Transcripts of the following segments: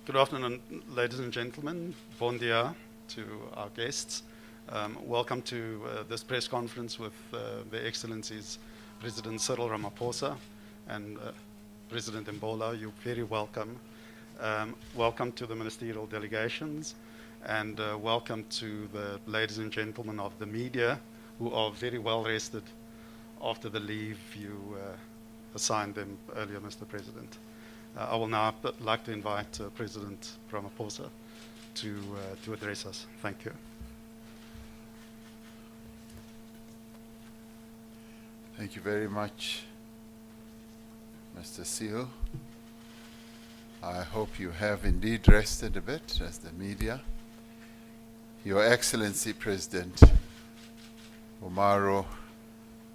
Good afternoon, ladies and gentlemen. Bon dia to our guests. Welcome to this press conference with Their Excellencies President Cyril Ramaphosa and President Embalo. You're very welcome. Welcome to the ministerial delegations, and welcome to the ladies and gentlemen of the media who are very well rested after the leave you assigned them earlier, Mr. President. I will now like to invite President Ramaphosa to address us. Thank you. Thank you very much, Mr. Seal. I hope you have indeed rested a bit as the media. Your Excellency President Umaro,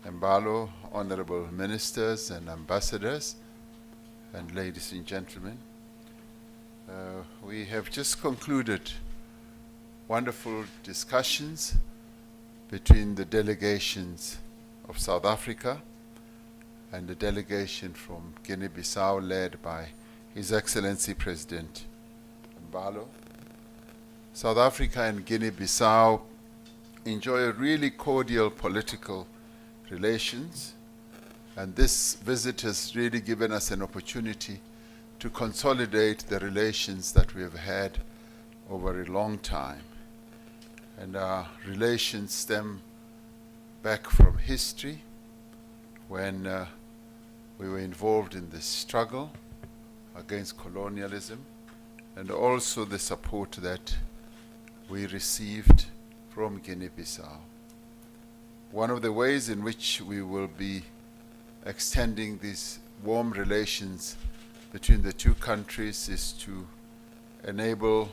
Embalo, honorable ministers and ambassadors, and ladies and gentlemen, we have just concluded wonderful discussions between the delegations of South Africa and the delegation from Guinea Bissau led by His Excellency President Embalo. South Africa and Guinea Bissau enjoy really cordial political relations, and this visit has really given us an opportunity to consolidate the relations that we have had over a long time. And our relations stem back from history when we were involved in the struggle against colonialism, and also the support that we received from Guinea-Bissau. One of the ways in which we will be extending these warm relations between the two countries is to enable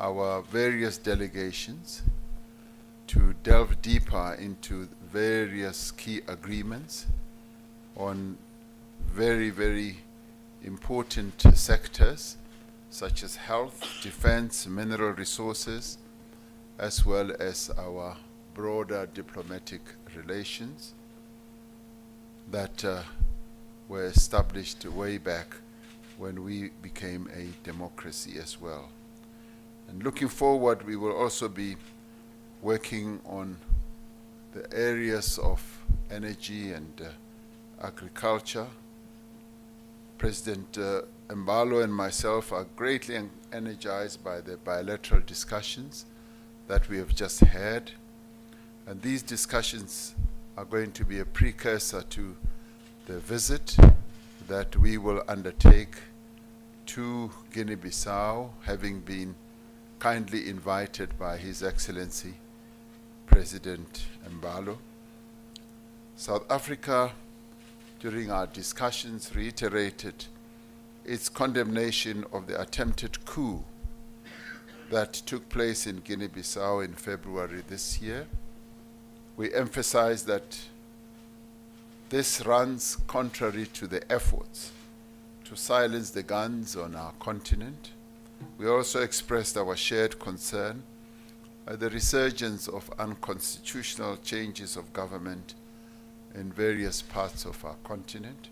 our various delegations to delve deeper into various key agreements on very, very important sectors such as health, defense, mineral resources, as well as our broader diplomatic relations that were established way back when we became a democracy as well. And looking forward, we will also be working on the areas of energy and agriculture. President Embalo and myself are greatly energized by the bilateral discussions that we have just had. And these discussions are going to be a precursor to the visit that we will undertake to Guinea-Bissau, having been kindly invited by His Excellency President Embalo. South Africa, during our discussions, reiterated its condemnation of the attempted coup that took place in Guinea-Bissau in February this year. We emphasize that this runs contrary to the efforts to silence the guns on our continent. We also expressed our shared concern at the resurgence of unconstitutional changes of government in various parts of our continent.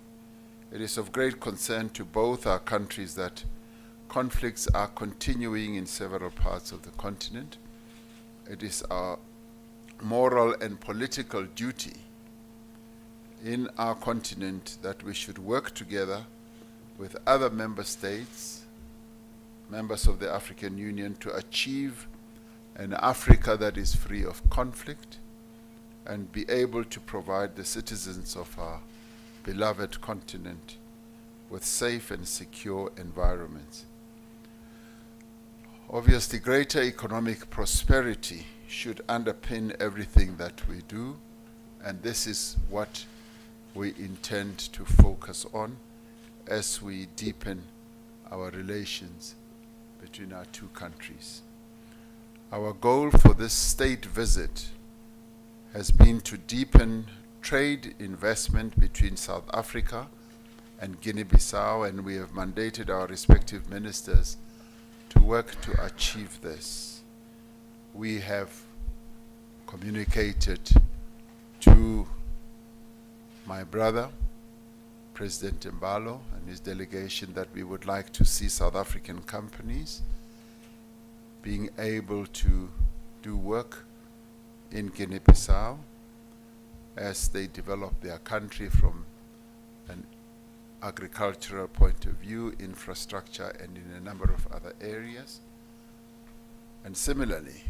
It is of great concern to both our countries that conflicts are continuing in several parts of the continent. It is our moral and political duty in our continent that we should work together with other member states, members of the African Union, to achieve an Africa that is free of conflict and be able to provide the citizens of our beloved continent with safe and secure environments. Obviously, greater economic prosperity should underpin everything that we do, and this is what we intend to focus on as we deepen our relations between our two countries. Our goal for this state visit has been to deepen trade investment between South Africa and Guinea-Bissau, and we have mandated our respective ministers to work to achieve this. We have communicated to my brother, President Embalo and his delegation that we would like to see South African companies being able to do work in Guinea Bissau as they develop their country from an agricultural point of view, infrastructure, and in a number of other areas. And similarly,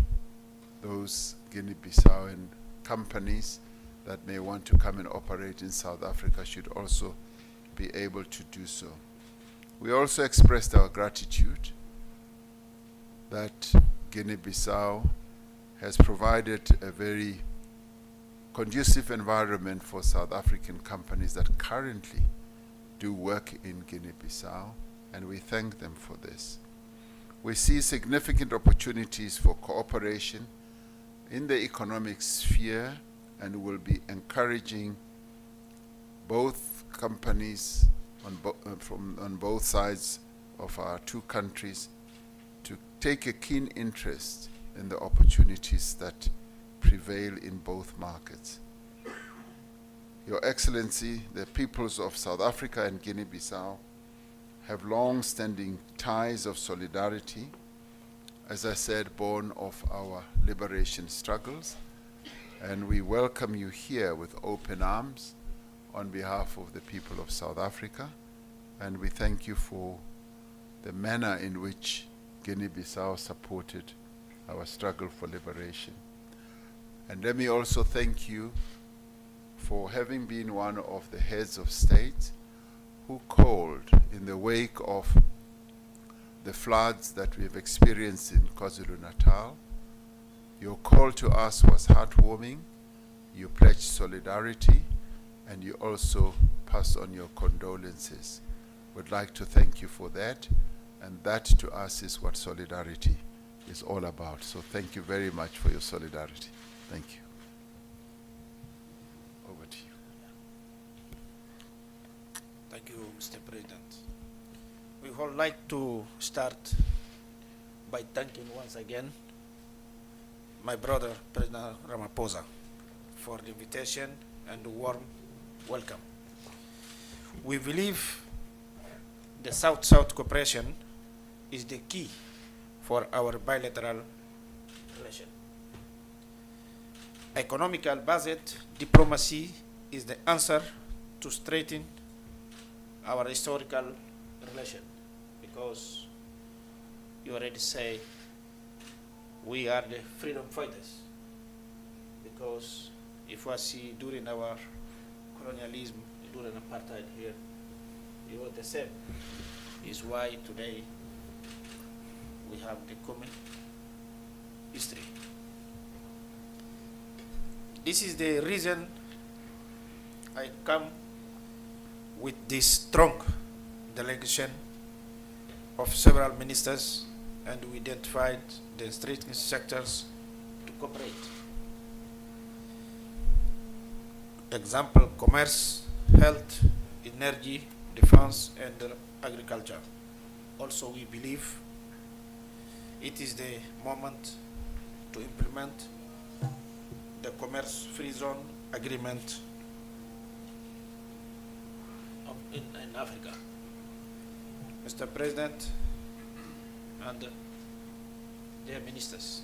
those Guinea-Bissauan companies that may want to come and operate in South Africa should also be able to do so. We also expressed our gratitude that Guinea-Bissau has provided a very conducive environment for South African companies that currently do work in Guinea-Bissau, and we thank them for this. We see significant opportunities for cooperation in the economic sphere, and will be encouraging both companies on both sides of our two countries to take a keen interest in the opportunities that prevail in both markets. Your Excellency, the peoples of South Africa and Guinea-Bissau have long-standing ties of solidarity, as I said, born of our liberation struggles, and we welcome you here with open arms on behalf of the people of South Africa, and we thank you for the manner in which Guinea-Bissau supported our struggle for liberation. And let me also thank you for having been one of the heads of state who called, in the wake of the floods that we have experienced in KwaZulu-Natal. Your call to us was heartwarming. You pledged solidarity, and you also passed on your condolences. We'd like to thank you for that, and that to us is what solidarity is all about. So thank you very much for your solidarity. Thank you. Over to you. Thank you, Mr. President. We would like to start by thanking once again my brother, President Ramaphosa, for the invitation and the warm welcome. We believe the South-South cooperation is the key for our bilateral relation. Economical based diplomacy is the answer to straighten our historical relation, because you already say we are the freedom fighters, because if we see during our colonialism, during apartheid here, it was the same. Is why today we have the common history. This is the reason I come with this strong delegation of several ministers, and we identified the strategic sectors to cooperate. Example, commerce, health, energy, defense, and agriculture. Also, we believe it is the moment to implement the commerce-free zone agreement in Africa. Mr. President and dear ministers,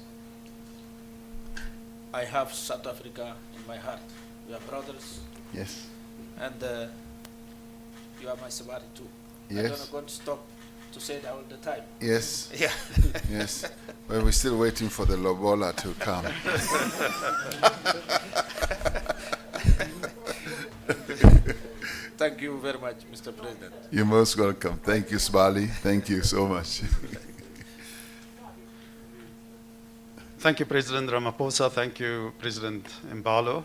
I have South Africa in my heart. We are brothers. Yes. And you are my somebody too. Yes. I'm not going to stop to say that all the time. Yes. Yeah. Yes. Well, we're still waiting for the lobola to come. Thank you very much, Mr. President. You're most welcome. Thank you, Sbali. Thank you so much. Thank you, President Ramaphosa. Thank you, President Embalo.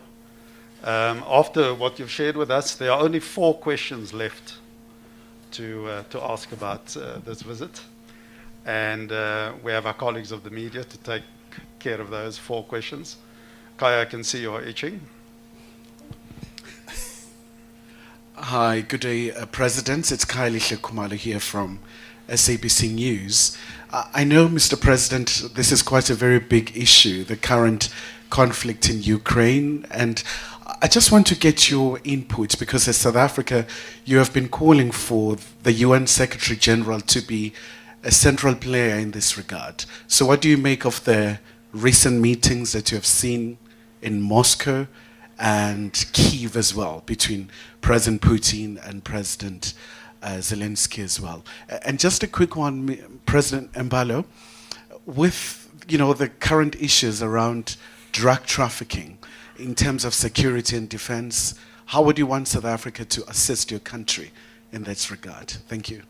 After what you've shared with us, there are only 4 questions left to ask about this visit. And we have our colleagues of the media to take care of those 4 questions. Kaya, I can see you're itching. Hi, good day, President. It's Kylie Shekumalo here from SABC News. I know, Mr. President, this is quite a very big issue, the current conflict in Ukraine, and I just want to get your input because as South Africa, you have been calling for the UN Secretary General to be a central player in this regard. So what do you make of the recent meetings that you have seen in Moscow and Kyiv as well, between President Putin and President Zelensky as well? And just a quick one, President Embalo, with the current issues around drug trafficking in terms of security and defense, how would you want South Africa to assist your country in that regard? Thank you.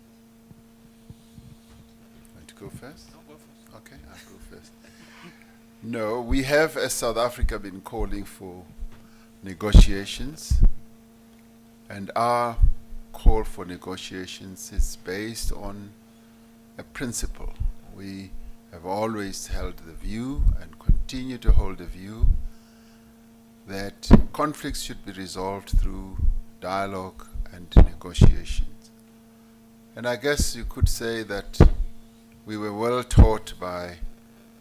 Want to go first? No, go first. Okay, I'll go first. No, we have, as South Africa, been calling for negotiations, and our call for negotiations is based on a principle. We have always held the view and continue to hold the view that conflicts should be resolved through dialogue and negotiations. And I guess you could say that we were well taught by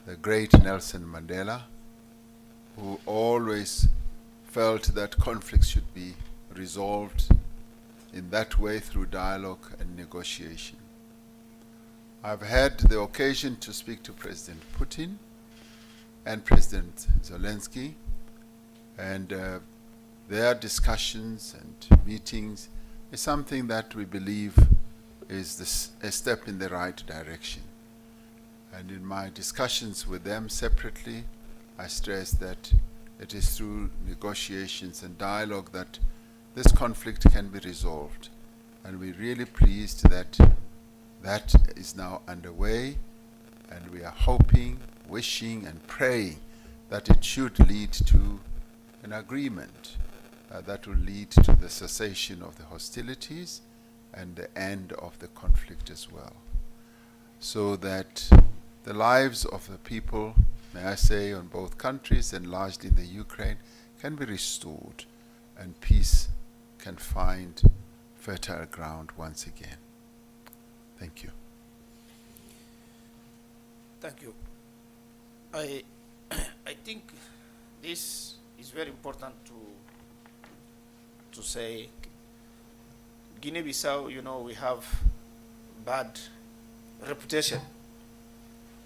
the great Nelson Mandela, who always felt that conflicts should be resolved in that way through dialogue and negotiation. I've had the occasion to speak to President Putin and President Zelensky, and their discussions and meetings is something that we believe is a step in the right direction. And in my discussions with them separately, I stress that it is through negotiations and dialogue that this conflict can be resolved. And we're really pleased that that is now underway, and we are hoping, wishing, and praying that it should lead to an agreement that will lead to the cessation of the hostilities and the end of the conflict as well, so that the lives of the people, may I say, on both countries and largely in the Ukraine, can be restored and peace can find fertile ground once again. Thank you. Thank you. I think this is very important to say. Guinea Bissau, we have bad reputation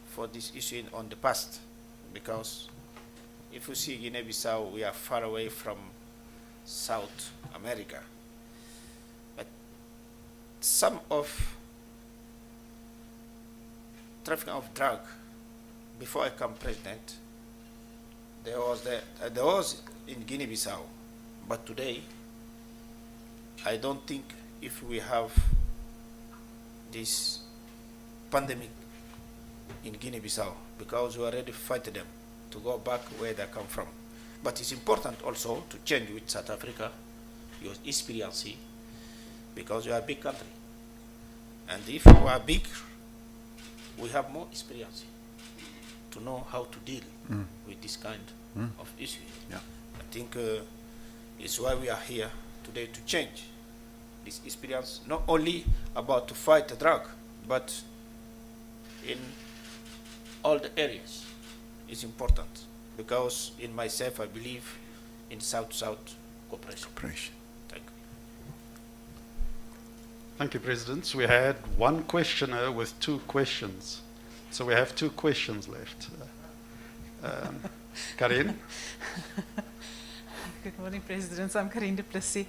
for this issue on the past, because if you see Guinea Bissau, we are far away from South America. But some of trafficking of drug, before I become president, there was in Guinea Bissau, but today I don't think if we have this pandemic in Guinea Bissau, because we already fight them to go back where they come from. But it's important also to change with South Africa, your experience, because we are a big country. And if we are big, we have more experience to know how to deal with this kind of issue. Yeah. I think it's why we are here today, to change this experience, not only about to fight the drug, but in all the areas. It's important, because in myself I believe in South-South cooperation. Thank you. Thank you, President. We had one questioner with two questions. So we have two questions left. Karin? Good morning, President. I'm Karin du Plessis.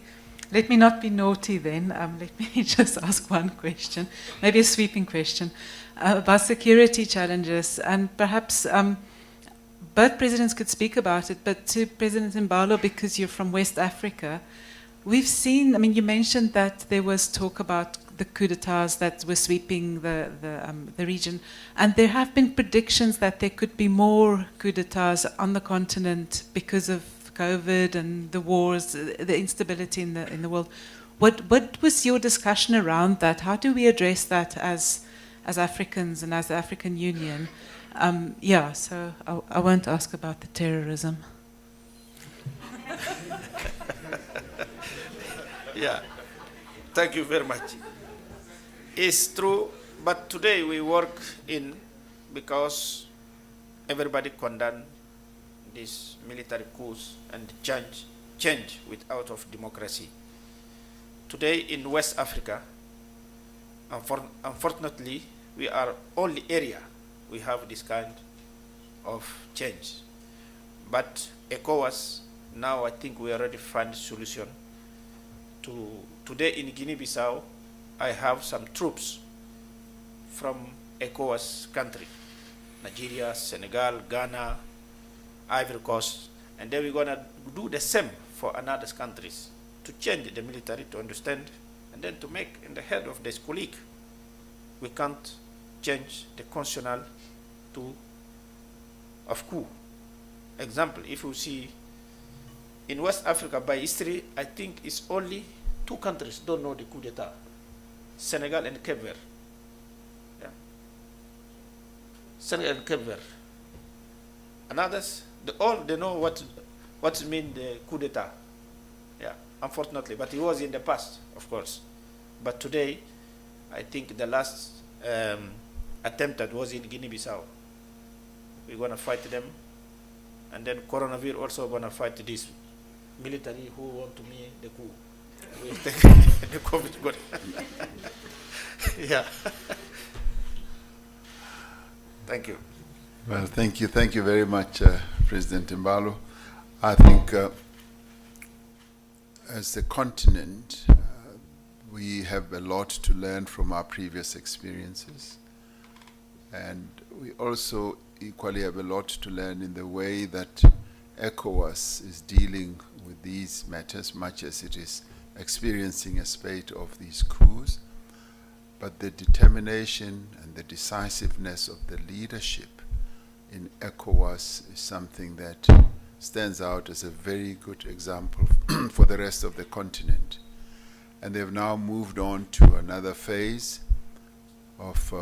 Let me not be naughty then. Let me just ask one question, maybe a sweeping question, about security challenges. And perhaps both presidents could speak about it, but to President Embalo, because you're from West Africa, we've seen, you mentioned that there was talk about the coup d'etats that were sweeping the region, and there have been predictions that there could be more coup d'etats on the continent because of COVID and the wars, the instability in the world. What was your discussion around that? How do we address that as Africans and as the African Union? So I won't ask about the terrorism. Yeah, Thank you very much. It's true, but today we work in because everybody condemn these military coups and change without of democracy. Today in West Africa, unfortunately, we are only area we have this kind of change. But ECOWAS, now I think we already find solution. Today in Guinea-Bissau, I have some troops from ECOWAS country, Nigeria, Senegal, Ghana, Ivory Coast, and then we're gonna do the same for another countries to change the military to understand and then to make in the head of this colleague. We can't change the constitutional to of coup. Example, if you see in West Africa by history, I think it's only 2 countries don't know the coup d'etat, Senegal and Cape Verde. Yeah. Senegal and Cape Verde. And others, they know what mean the coup d'etat. Yeah, unfortunately, but it was in the past, of course. But today, I think the last attempt that was in Guinea-Bissau. We're gonna fight them, and then coronavirus also gonna fight this military who want to me the coup. We take the COVID good. Yeah. Thank you. Well, thank you very much, President Embalo. I think as a continent, we have a lot to learn from our previous experiences, and we also equally have a lot to learn in the way that ECOWAS is dealing with these matters, much as it is experiencing a spate of these coups. But the determination and the decisiveness of the leadership in ECOWAS is something that stands out as a very good example for the rest of the continent. And they've now moved on to another phase of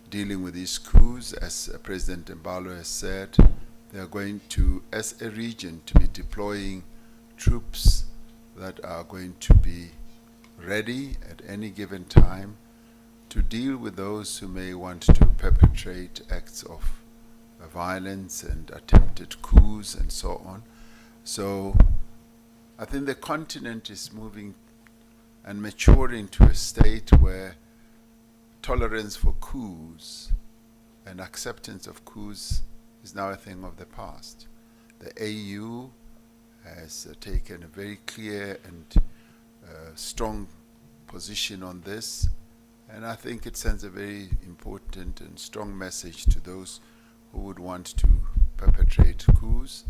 dealing with these coups. As President Embalo has said, they are going to, as a region, to be deploying troops that are going to be ready at any given time to deal with those who may want to perpetrate acts of violence and attempted coups and so on. So I think the continent is moving and maturing to a state where tolerance for coups and acceptance of coups is now a thing of the past. The AU has taken a very clear and strong position on this, and I think it sends a very important and strong message to those who would want to perpetrate coups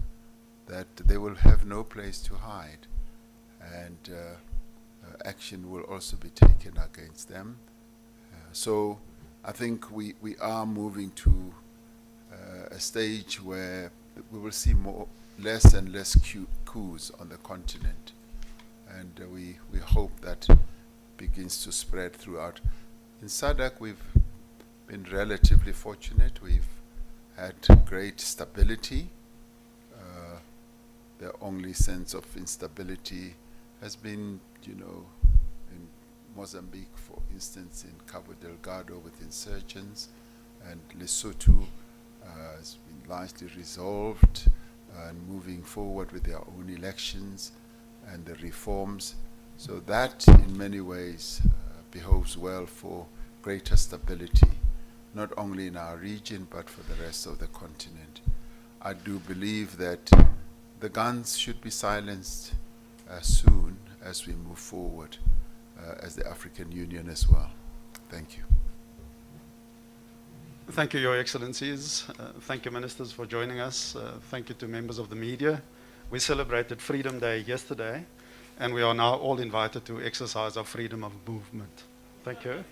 that they will have no place to hide, and action will also be taken against them. So I think we are moving to a stage where we will see less and less coups on the continent, and we hope that begins to spread throughout. In SADC, we've been relatively fortunate. We've had great stability. The only sense of instability has been, in Mozambique, for instance, in Cabo Delgado with insurgents, and Lesotho has been largely resolved and moving forward with their own elections and the reforms. So that, in many ways, behoves well for greater stability, not only in our region, but for the rest of the continent. I do believe that the guns should be silenced as soon as we move forward as the African Union as well. Thank you. Thank you, Your Excellencies. Thank you, Ministers, for joining us. Thank you to members of the media. We celebrated Freedom Day yesterday, and we are now all invited to exercise our freedom of movement. Thank you.